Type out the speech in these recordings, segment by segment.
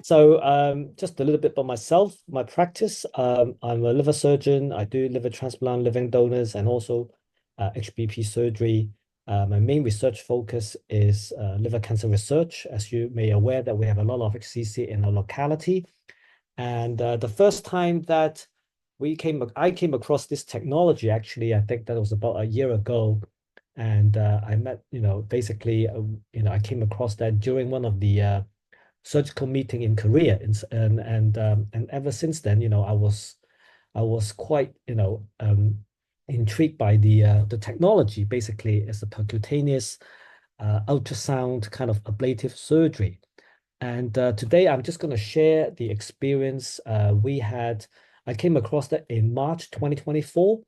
Just a little bit about myself, my practice. I'm a liver surgeon. I do liver transplant, living donors, and also HBP surgery. My main research focus is liver cancer research. As you may aware that we have a lot of HCC in our locality. And the first time that I came across this technology, actually, I think that was about a year ago. And I met, basically, I came across that during one of the surgical meeting in Korea, and ever since then, I was quite, intrigued by the technology. Basically, it's a percutaneous ultrasound kind of ablative surgery. And today, I'm just going to share the experience we had. I came across that in March 2024.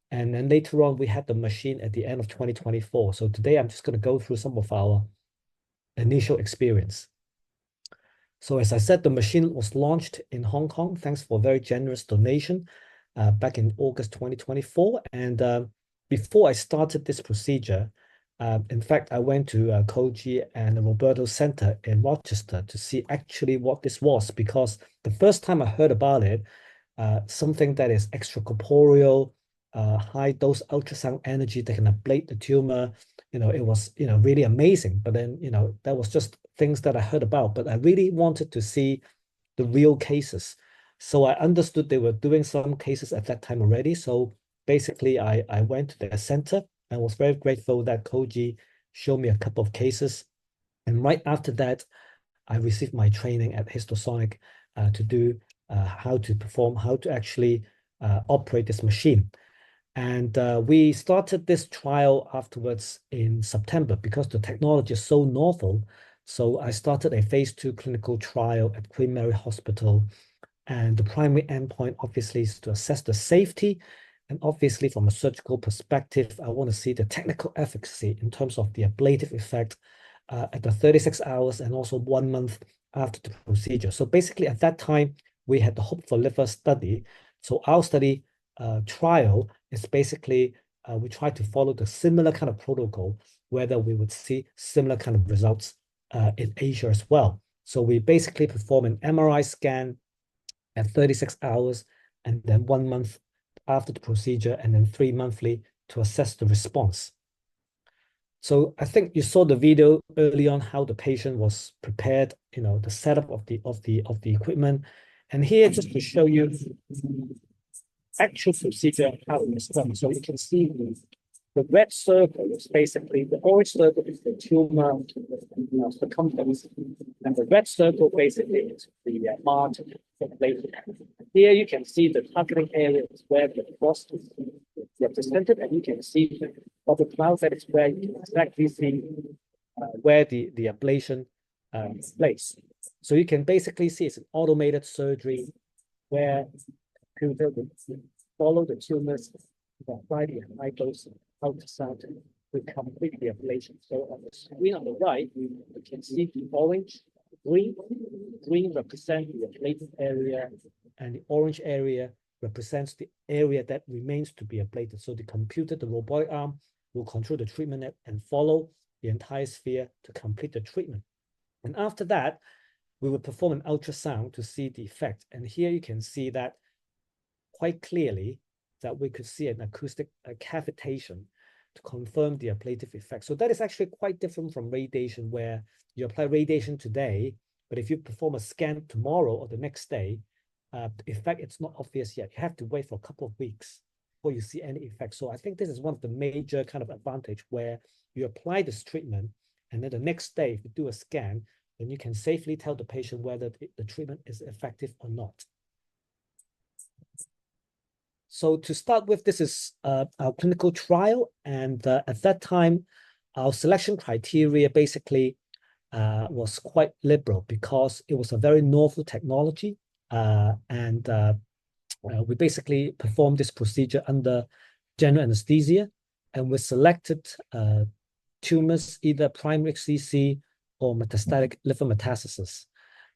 And then later on, we had the machine at the end of 2024. So today, I'm just going to go through some of our initial experience. So as I said, the machine was launched in Hong Kong, thanks for a very generous donation back in August 2024. And before I started this procedure, in fact, I went to Koji and the Roberto Center in Rochester to see actually what this was, because the first time I heard about it, something that is extracorporeal, high dose ultrasound energy that can ablate the tumor, it was, really amazing. But then, that was just things that I heard about, but I really wanted to see the real cases. So I understood they were doing some cases at that time already. So basically, I went to their center and was very grateful that Koji showed me a couple of cases. And right after that, I received my training at Histosonic to do how to actually operate this machine. And we started this trial afterwards in September because the technology is so novel. So I started a phase 2 clinical trial at Queen Mary Hospital. And the primary endpoint, obviously, is to assess the safety. And obviously, from a surgical perspective, I want to see the technical efficacy in terms of the ablative effect at the 36 hours and also 1 month after the procedure. So basically, at that time, we had the Hope for Liver study. So our study trial is basically, we try to follow the similar kind of protocol, whether we would see similar kind of results in Asia as well. So we basically perform an MRI scan at 36 hours and then 1 month after the procedure and then 3 monthly to assess the response. So I think you saw the video early on how the patient was prepared, the setup of the equipment. And here, just to show you actual procedure, how it is done. So you can see the red circle is basically, the orange circle is the tumor circumference, and the red circle basically is the margin. Here you can see the targeting area is where the frost is represented, and you can see of the cloud that is where you can exactly see where the ablation is placed. So you can basically see it's an automated surgery where computer will follow the tumors by the high dose ultrasound to complete the ablation. So on the screen on the right, you can see the orange, green. Green represents the ablated area, and the orange area represents the area that remains to be ablated. So the computer, the robotic arm, will control the treatment and follow the entire sphere to complete the treatment. And after that, we will perform an ultrasound to see the effect. And here you can see that quite clearly that we could see an acoustic cavitation to confirm the ablative effect. So that is actually quite different from radiation, where you apply radiation today, but if you perform a scan tomorrow or the next day, the effect it's not obvious yet. You have to wait for a couple of weeks before you see any effect. So I think this is one of the major kind of advantage where you apply this treatment, and then the next day, if you do a scan, then you can safely tell the patient whether the treatment is effective or not. So to start with, this is our clinical trial. And at that time, our selection criteria basically was quite liberal because it was a very novel technology. We basically performed this procedure under general anesthesia. And we selected tumors, either primary HCC or metastatic liver metastasis.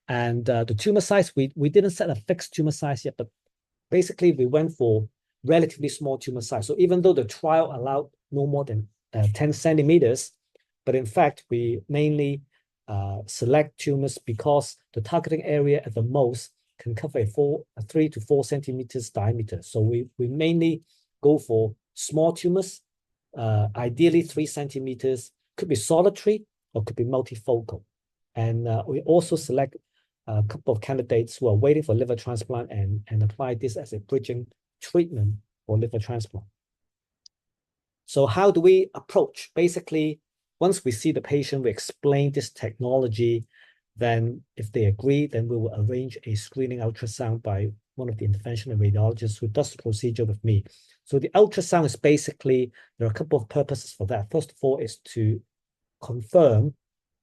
And the tumor size, we didn't set a fixed tumor size yet, but basically, we went for relatively small tumor size. So even though the trial allowed no more than 10 centimeters, but in fact, we mainly select tumors because the targeting area at the most can cover a 3 to 4 centimeters diameter. So we mainly go for small tumors, ideally 3 centimeters, could be solitary or could be multifocal. And we also select a couple of candidates who are waiting for liver transplant and apply this as a bridging treatment for liver transplant. So how do we approach? Basically, once we see the patient, we explain this technology, then if they agree, then we will arrange a screening ultrasound by one of the interventional radiologists who does the procedure with me. So the ultrasound is basically, there are a couple of purposes for that. First of all is to confirm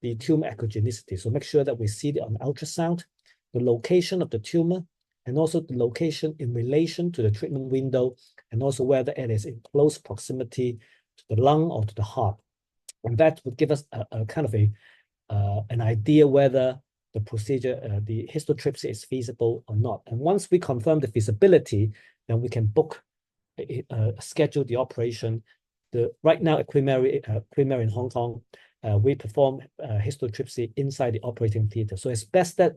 the tumor echogenicity. So make sure that we see it on ultrasound, the location of the tumor, and also the location in relation to the treatment window, and also whether it is in close proximity to the lung or to the heart. And that would give us a kind of an idea whether the procedure, the histotripsy is feasible or not. And once we confirm the feasibility, then we can book, schedule the operation. Right now at Queen Mary in Hong Kong, we perform histotripsy inside the operating theater. So it's best that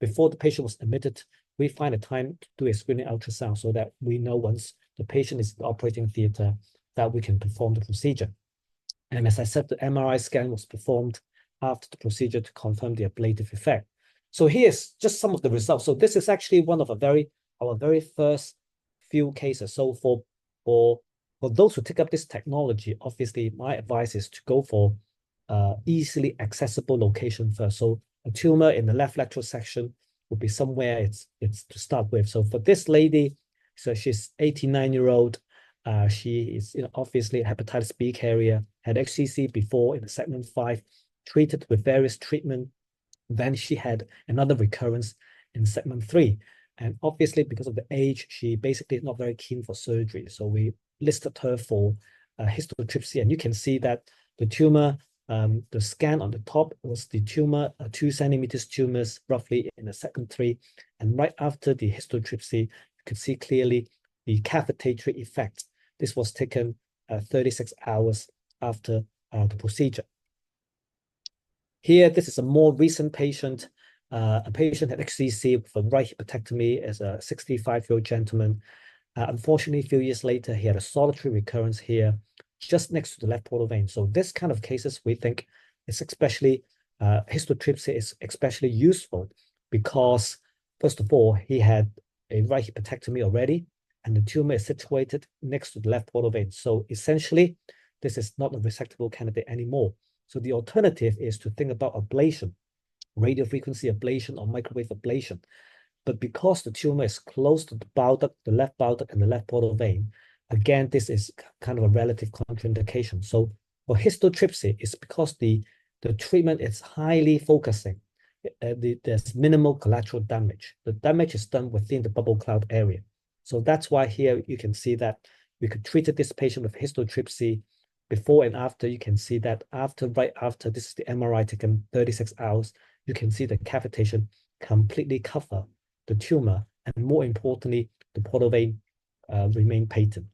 before the patient was admitted, we find a time to do a screening ultrasound so that we know once the patient is in the operating theater that we can perform the procedure. And as I said, the MRI scan was performed after the procedure to confirm the ablative effect. So here's just some of the results. So this is actually one of our very first few cases. So for those who take up this technology, obviously my advice is to go for easily accessible location first. So a tumor in the left lateral section would be somewhere it's to start with. So for this lady, so she's 89-year-old. She is obviously a hepatitis B carrier, had HCC before in the segment 5, treated with various treatment. Then she had another recurrence in segment 3. And obviously, because of the age, she basically is not very keen for surgery. So we listed her for histotripsy. And you can see that the tumor, the scan on the top was the tumor, 2 centimeters tumors, roughly in the segment 3. And right after the histotripsy, you could see clearly the cavitatory effect. This was taken 36 hours after the procedure. Here, this is a more recent patient. A patient had HCC with a right hepatectomy as a 65-year-old gentleman. Unfortunately, a few years later, he had a solitary recurrence here, just next to the left portal vein. So this kind of cases, we think, is especially, histotripsy is especially useful because, first of all, he had a right hepatectomy already, and the tumor is situated next to the left portal vein. So essentially, this is not a resectable candidate anymore. So the alternative is to think about ablation, radiofrequency ablation or microwave ablation. But because the tumor is close to the bile duct, the left bile duct and the left portal vein, again, this is kind of a relative contraindication. So for histotripsy, it's because the treatment is highly focusing. There's minimal collateral damage. The damage is done within the bubble cloud area. So that's why here you can see that we could treat this patient with histotripsy before and after. You can see that right after, this is the MRI taken 36 hours, you can see the cavitation completely cover the tumor, and more importantly, the portal vein remain patent.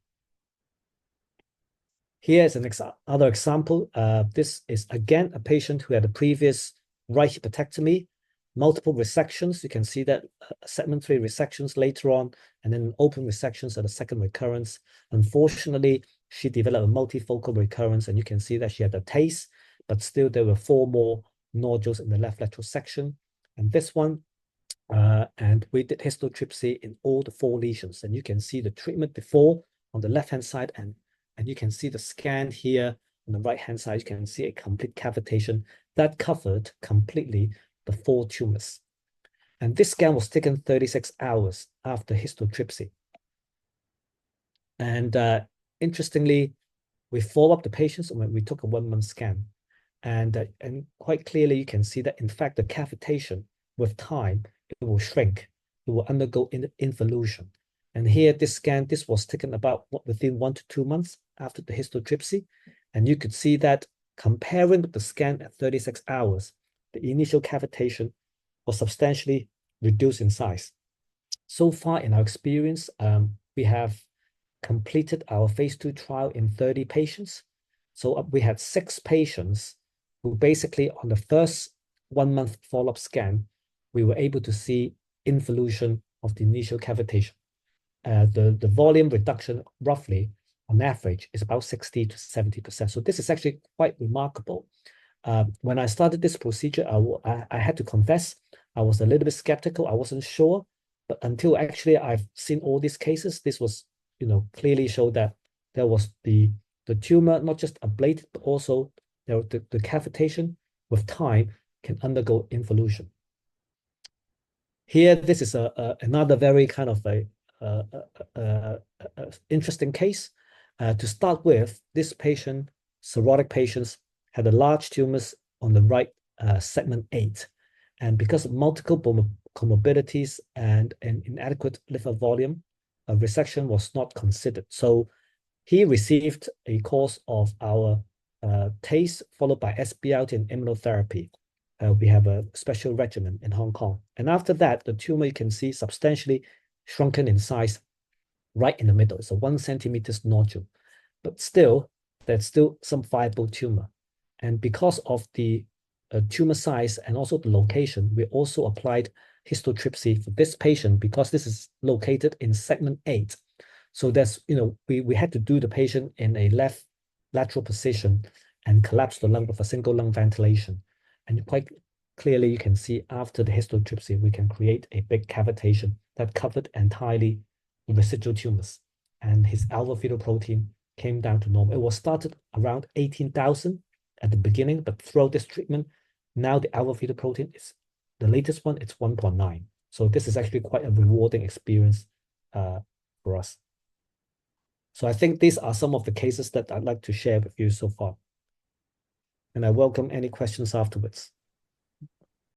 Here is another example. This is again a patient who had a previous right hepatectomy, multiple resections. You can see that segment 3 resections later on, and then open resections at the second recurrence. Unfortunately, she developed a multifocal recurrence, and you can see that she had a taste, but still there were 4 more nodules in the left lateral section. And this one, and we did histotripsy in all the 4 lesions. And you can see the treatment before on the left-hand side, and you can see the scan here on the right-hand side. You can see a complete cavitation that covered completely the 4 tumors. And this scan was taken 36 hours after histotripsy. And interestingly, we follow up the patients when we took a 1-month scan. And quite clearly, you can see that, in fact, the cavitation with time, it will shrink. It will undergo involution. And here, this scan, this was taken about within 1 to 2 months after the histotripsy. And you could see that comparing with the scan at 36 hours, the initial cavitation was substantially reduced in size. So far in our experience, we have completed our phase 2 trial in 30 patients. So we had 6 patients who basically on the first 1 month follow-up scan, we were able to see involution of the initial cavitation. The volume reduction roughly on average is about 60 to 70%. So this is actually quite remarkable. When I started this procedure, I had to confess, I was a little bit skeptical. I wasn't sure, but until actually I've seen all these cases, this was, clearly showed that there was the tumor not just ablated, but also the cavitation with time can undergo involution. Here, this is another very kind of a interesting case. To start with, this patient, cirrhotic patients, had a large tumors on the right segment 8. And because of multiple comorbidities and an inadequate liver volume, a resection was not considered. So he received a course of our TACE followed by SBLT and immunotherapy. We have a special regimen in Hong Kong. And after that, the tumor you can see substantially shrunken in size right in the middle. It's a 1 centimeter nodule, but still, there's still some viable tumor. And because of the tumor size and also the location, we also applied histotripsy for this patient because this is located in segment 8. So that's, we had to do the patient in a left lateral position and collapse the lung with a single lung ventilation. And quite clearly, you can see after the histotripsy, we can create a big cavitation that covered entirely the residual tumors. And his alpha fetoprotein came down to normal. It was started around 18,000 at the beginning, but throughout this treatment, now the alpha fetoprotein is the latest one, it's 1.9. So this is actually quite a rewarding experience for us. So I think these are some of the cases that I'd like to share with you so far. And I welcome any questions afterwards.